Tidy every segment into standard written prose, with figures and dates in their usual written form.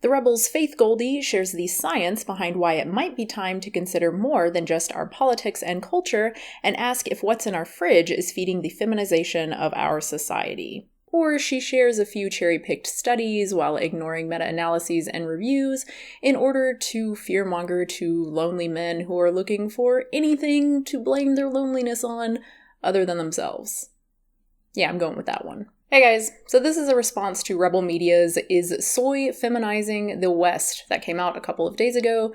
The Rebel's Faith Goldy shares the science behind why it might be time to consider more than just our politics and culture and ask if what's in our fridge is feeding the feminization of our society. Or she shares a few cherry-picked studies while ignoring meta-analyses and reviews in order to fearmonger to lonely men who are looking for anything to blame their loneliness on other than themselves. Yeah, I'm going with that one. Hey guys, so this is a response to Rebel Media's Is Soy Feminizing the West that came out a couple of days ago.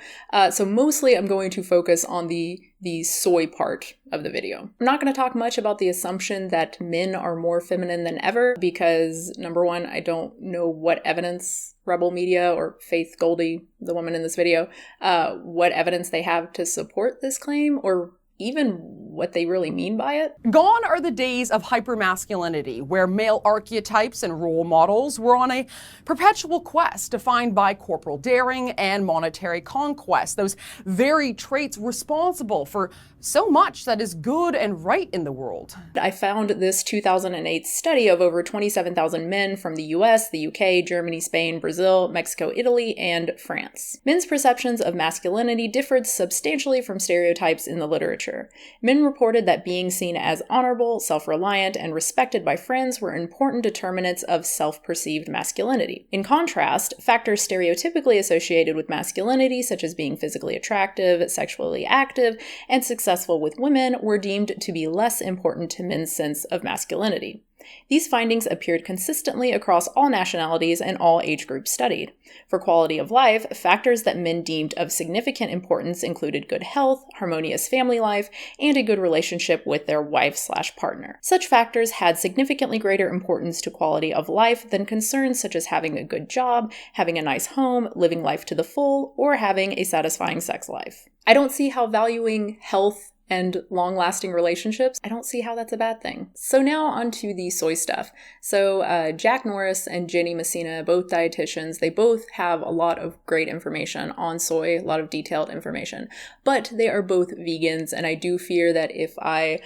So mostly I'm going to focus on the soy part of the video. I'm not going to talk much about the assumption that men are more feminine than ever because, number one, I don't know what evidence Rebel Media or Faith Goldy, the woman in this video, what evidence they have to support this claim or even what they really mean by it. Gone are the days of hypermasculinity, where male archetypes and role models were on a perpetual quest defined by corporal daring and monetary conquest, those very traits responsible for so much that is good and right in the world. I found this 2008 study of over 27,000 men from the US, the UK, Germany, Spain, Brazil, Mexico, Italy, and France. Men's perceptions of masculinity differed substantially from stereotypes in the literature. Men reported that being seen as honorable, self-reliant, and respected by friends were important determinants of self-perceived masculinity. In contrast, factors stereotypically associated with masculinity, such as being physically attractive, sexually active, and successful with women, were deemed to be less important to men's sense of masculinity. These findings appeared consistently across all nationalities and all age groups studied. For quality of life, factors that men deemed of significant importance included good health, harmonious family life, and a good relationship with their wife/partner. Such factors had significantly greater importance to quality of life than concerns such as having a good job, having a nice home, living life to the full, or having a satisfying sex life. I don't see how valuing health and long-lasting relationships, I don't see how that's a bad thing. So now onto the soy stuff. So Jack Norris and Jenny Messina, both dietitians, they both have a lot of great information on soy, a lot of detailed information, but they are both vegans, and I do fear that if I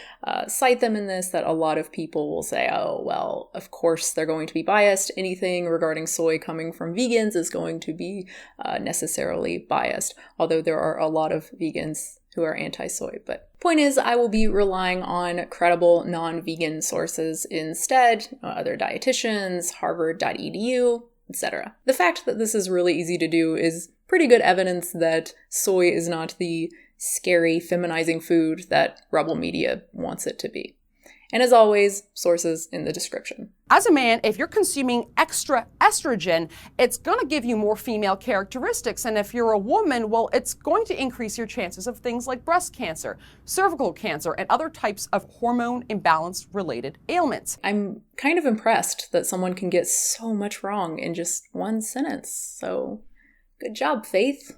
cite them in this, that a lot of people will say, oh, well, of course they're going to be biased. Anything regarding soy coming from vegans is going to be necessarily biased, although there are a lot of vegans who are anti-soy. But point is, I will be relying on credible non-vegan sources instead, other dietitians, harvard.edu, etc. The fact that this is really easy to do is pretty good evidence that soy is not the scary, feminizing food that Rebel Media wants it to be. And as always, sources in the description. As a man, if you're consuming extra estrogen, it's going to give you more female characteristics. And if you're a woman, well, it's going to increase your chances of things like breast cancer, cervical cancer, and other types of hormone imbalance related ailments. I'm kind of impressed that someone can get so much wrong in just one sentence. So good job, Faith.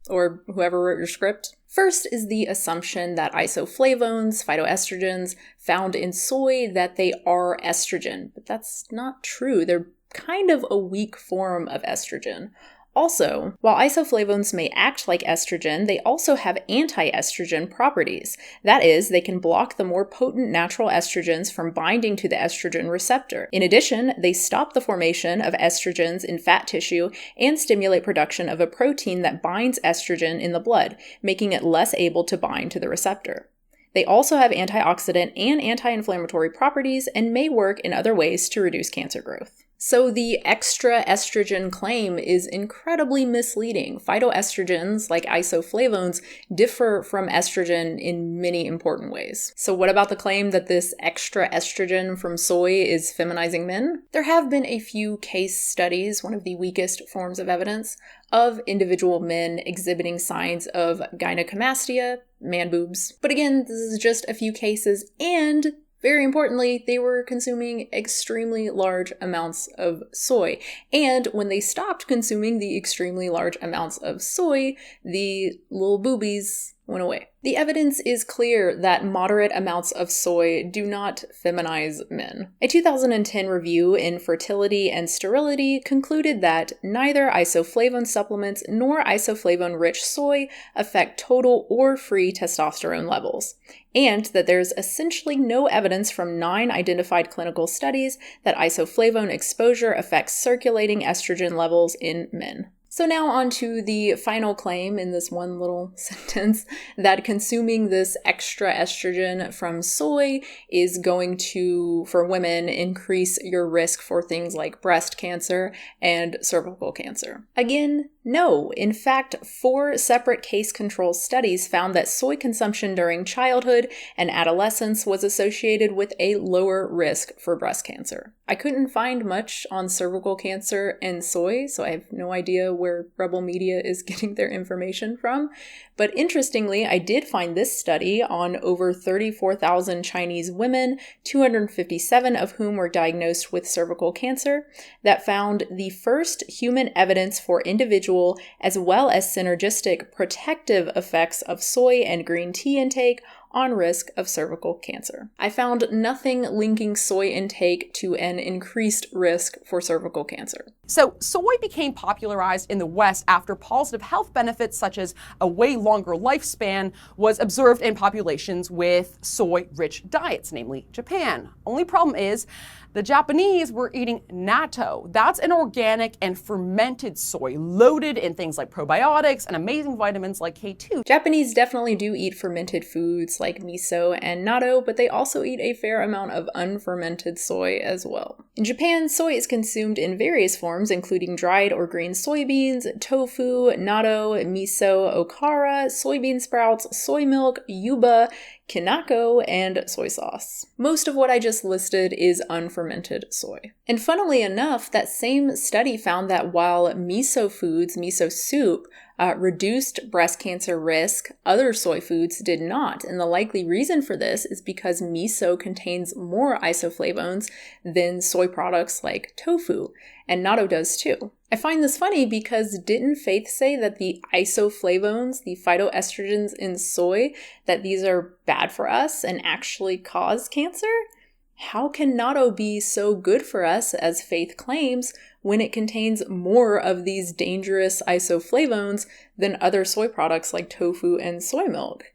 Or whoever wrote your script. First is the assumption that isoflavones, phytoestrogens, found in soy, that they are estrogen. But that's not true. They're kind of a weak form of estrogen. Also, while isoflavones may act like estrogen, they also have anti-estrogen properties. That is, they can block the more potent natural estrogens from binding to the estrogen receptor. In addition, they stop the formation of estrogens in fat tissue and stimulate production of a protein that binds estrogen in the blood, making it less able to bind to the receptor. They also have antioxidant and anti-inflammatory properties and may work in other ways to reduce cancer growth. So the extra estrogen claim is incredibly misleading. Phytoestrogens, like isoflavones, differ from estrogen in many important ways. So what about the claim that this extra estrogen from soy is feminizing men? There have been a few case studies, one of the weakest forms of evidence, of individual men exhibiting signs of gynecomastia, man boobs. But again, this is just a few cases, and very importantly, they were consuming extremely large amounts of soy. And when they stopped consuming the extremely large amounts of soy, the little boobies went away. The evidence is clear that moderate amounts of soy do not feminize men. A 2010 review in Fertility and Sterility concluded that neither isoflavone supplements nor isoflavone-rich soy affect total or free testosterone levels, and that there's essentially no evidence from 9 identified clinical studies that isoflavone exposure affects circulating estrogen levels in men. So now on to the final claim in this one little sentence, that consuming this extra estrogen from soy is going to, for women, increase your risk for things like breast cancer and cervical cancer. Again, no. In fact, 4 separate case control studies found that soy consumption during childhood and adolescence was associated with a lower risk for breast cancer. I couldn't find much on cervical cancer and soy, so I have no idea where Rebel Media is getting their information from. But interestingly, I did find this study on over 34,000 Chinese women, 257 of whom were diagnosed with cervical cancer, that found the first human evidence for individual as well as synergistic protective effects of soy and green tea intake on risk of cervical cancer. I found nothing linking soy intake to an increased risk for cervical cancer. So soy became popularized in the West after positive health benefits such as a way longer lifespan was observed in populations with soy-rich diets, namely Japan. Only problem is the Japanese were eating natto. That's an organic and fermented soy loaded in things like probiotics and amazing vitamins like K2. Japanese definitely do eat fermented foods like miso and natto, but they also eat a fair amount of unfermented soy as well. In Japan, soy is consumed in various forms, including dried or green soybeans, tofu, natto, miso, okara, soybean sprouts, soy milk, yuba, kinako, and soy sauce. Most of what I just listed is unfermented soy. And funnily enough, that same study found that while miso foods, miso soup, reduced breast cancer risk, other soy foods did not. And the likely reason for this is because miso contains more isoflavones than soy products like tofu, and natto does too. I find this funny because didn't Faith say that the isoflavones, the phytoestrogens in soy, that these are bad for us and actually cause cancer? How can natto be so good for us as Faith claims when it contains more of these dangerous isoflavones than other soy products like tofu and soy milk?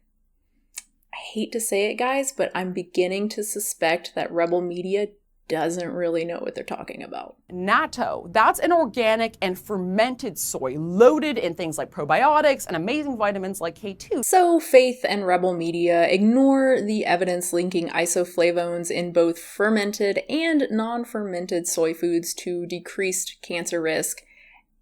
I hate to say it, guys, but I'm beginning to suspect that Rebel Media doesn't really know what they're talking about. Natto, that's an organic and fermented soy loaded in things like probiotics and amazing vitamins like K2. So Faith and Rebel Media ignore the evidence linking isoflavones in both fermented and non-fermented soy foods to decreased cancer risk,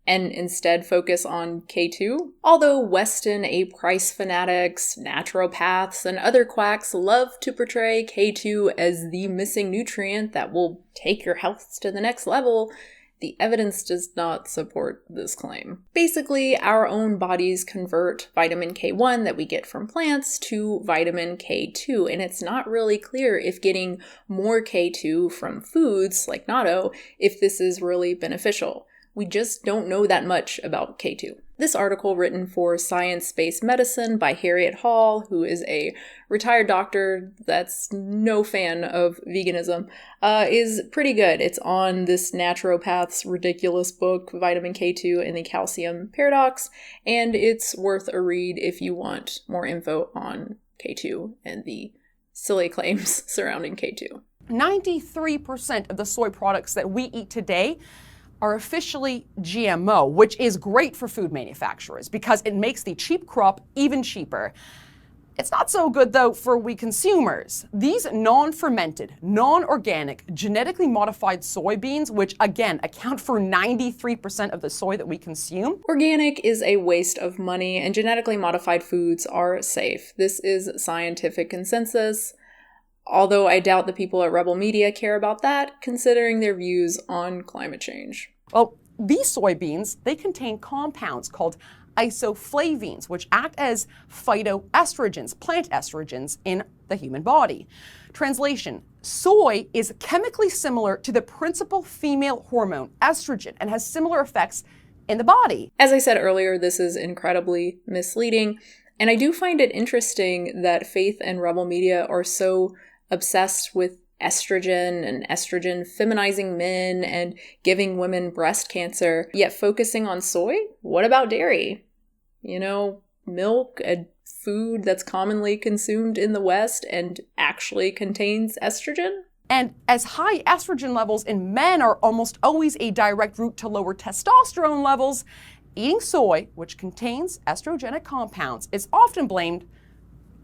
and instead focus on K2? Although Weston A. Price fanatics, naturopaths, and other quacks love to portray K2 as the missing nutrient that will take your health to the next level, the evidence does not support this claim. Basically, our own bodies convert vitamin K1 that we get from plants to vitamin K2, and it's not really clear if getting more K2 from foods like natto, if this is really beneficial. We just don't know that much about K2. This article, written for Science-Based Medicine by Harriet Hall, who is a retired doctor that's no fan of veganism, is pretty good. It's on this naturopath's ridiculous book, Vitamin K2 and the Calcium Paradox, and it's worth a read if you want more info on K2 and the silly claims surrounding K2. 93% of the soy products that we eat today are officially GMO, which is great for food manufacturers because it makes the cheap crop even cheaper. It's not so good, though, for we consumers. These non-fermented, non-organic, genetically modified soybeans, which again account for 93% of the soy that we consume. Organic is a waste of money, and genetically modified foods are safe. This is scientific consensus. Although I doubt the people at Rebel Media care about that, considering their views on climate change. Well, these soybeans, they contain compounds called isoflavines, which act as phytoestrogens, plant estrogens, in the human body. Translation: soy is chemically similar to the principal female hormone, estrogen, and has similar effects in the body. As I said earlier, this is incredibly misleading. And I do find it interesting that Faith and Rebel Media are so obsessed with estrogen and estrogen feminizing men and giving women breast cancer, yet focusing on soy? What about dairy? You know, milk, a food that's commonly consumed in the West and actually contains estrogen? And as high estrogen levels in men are almost always a direct route to lower testosterone levels, eating soy, which contains estrogenic compounds, is often blamed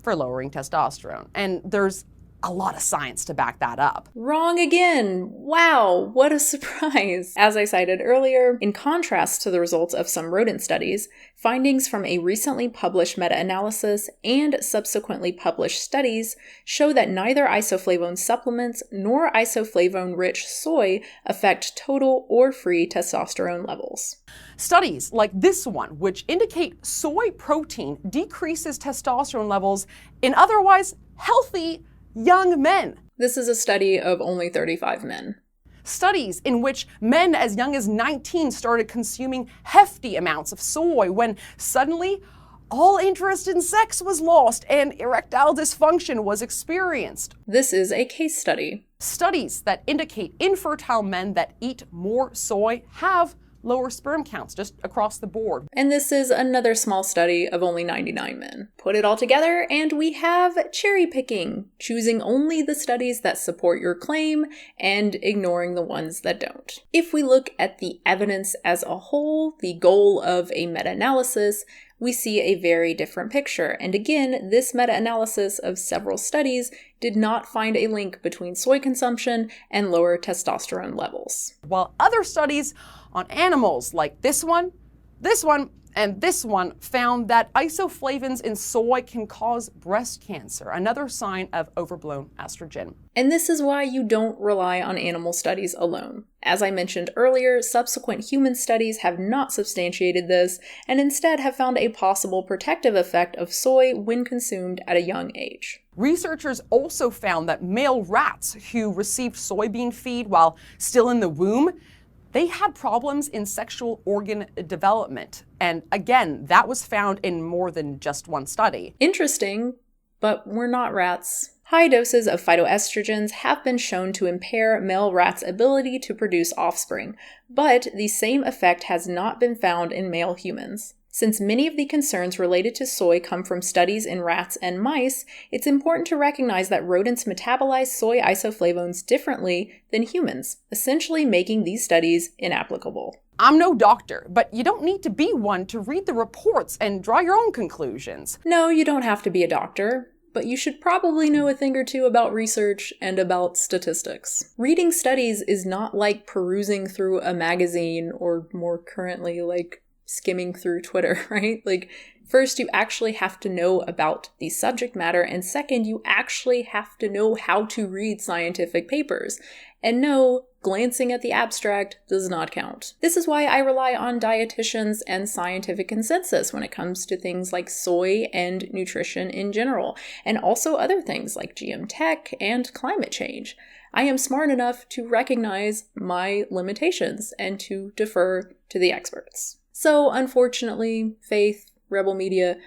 for lowering testosterone. And there's a lot of science to back that up. Wrong again. Wow, what a surprise. As I cited earlier, in contrast to the results of some rodent studies, findings from a recently published meta-analysis and subsequently published studies show that neither isoflavone supplements nor isoflavone-rich soy affect total or free testosterone levels. Studies like this one, which indicate soy protein decreases testosterone levels in otherwise healthy young men. This is a study of only 35 men. Studies in which men as young as 19 started consuming hefty amounts of soy when suddenly all interest in sex was lost and erectile dysfunction was experienced. This is a case study. Studies that indicate infertile men that eat more soy have lower sperm counts just across the board. And this is another small study of only 99 men. Put it all together and we have cherry picking, choosing only the studies that support your claim and ignoring the ones that don't. If we look at the evidence as a whole, the goal of a meta-analysis, we see a very different picture. And again, this meta-analysis of several studies did not find a link between soy consumption and lower testosterone levels. While other studies on animals like this one, and this one found that isoflavones in soy can cause breast cancer, another sign of overblown estrogen. And this is why you don't rely on animal studies alone. As I mentioned earlier, subsequent human studies have not substantiated this and instead have found a possible protective effect of soy when consumed at a young age. Researchers also found that male rats who received soybean feed while still in the womb, they had problems in sexual organ development. And again, that was found in more than just one study. Interesting, but we're not rats. High doses of phytoestrogens have been shown to impair male rats' ability to produce offspring, but the same effect has not been found in male humans. Since many of the concerns related to soy come from studies in rats and mice, it's important to recognize that rodents metabolize soy isoflavones differently than humans, essentially making these studies inapplicable. I'm no doctor, but you don't need to be one to read the reports and draw your own conclusions. No, you don't have to be a doctor, but you should probably know a thing or two about research and about statistics. Reading studies is not like perusing through a magazine or more currently like skimming through Twitter, right? Like, first, you actually have to know about the subject matter, and second, you actually have to know how to read scientific papers. And no, glancing at the abstract does not count. This is why I rely on dietitians and scientific consensus when it comes to things like soy and nutrition in general, and also other things like GM tech and climate change. I am smart enough to recognize my limitations and to defer to the experts. So, unfortunately, Faith, Rebel Media,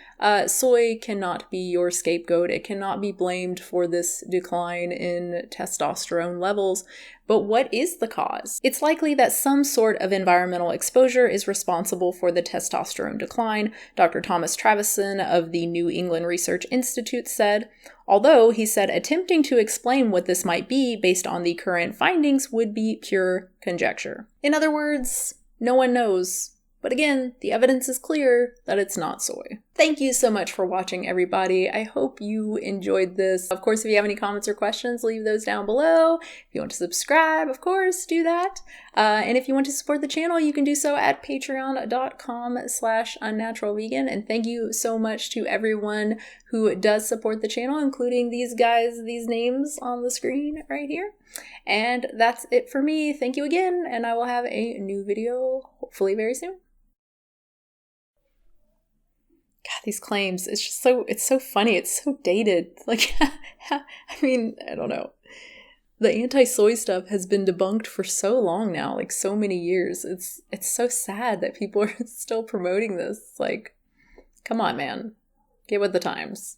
soy cannot be your scapegoat. It cannot be blamed for this decline in testosterone levels. But what is the cause? It's likely that some sort of environmental exposure is responsible for the testosterone decline, Dr. Thomas Travison of the New England Research Institute said, although he said attempting to explain what this might be based on the current findings would be pure conjecture. In other words, no one knows. But again, the evidence is clear that it's not soy. Thank you so much for watching, everybody. I hope you enjoyed this. Of course, if you have any comments or questions, leave those down below. If you want to subscribe, of course, do that. And if you want to support the channel, you can do so at patreon.com/unnaturalvegan. And thank you so much to everyone who does support the channel, including these guys, these names on the screen right here. And that's it for me. Thank you again, and I will have a new video hopefully very soon. God, these claims, it's so funny. It's so dated. Like, I mean, I don't know. The anti-soy stuff has been debunked for so long now, like so many years. It's so sad that people are still promoting this. Like, come on, man. Get with the times.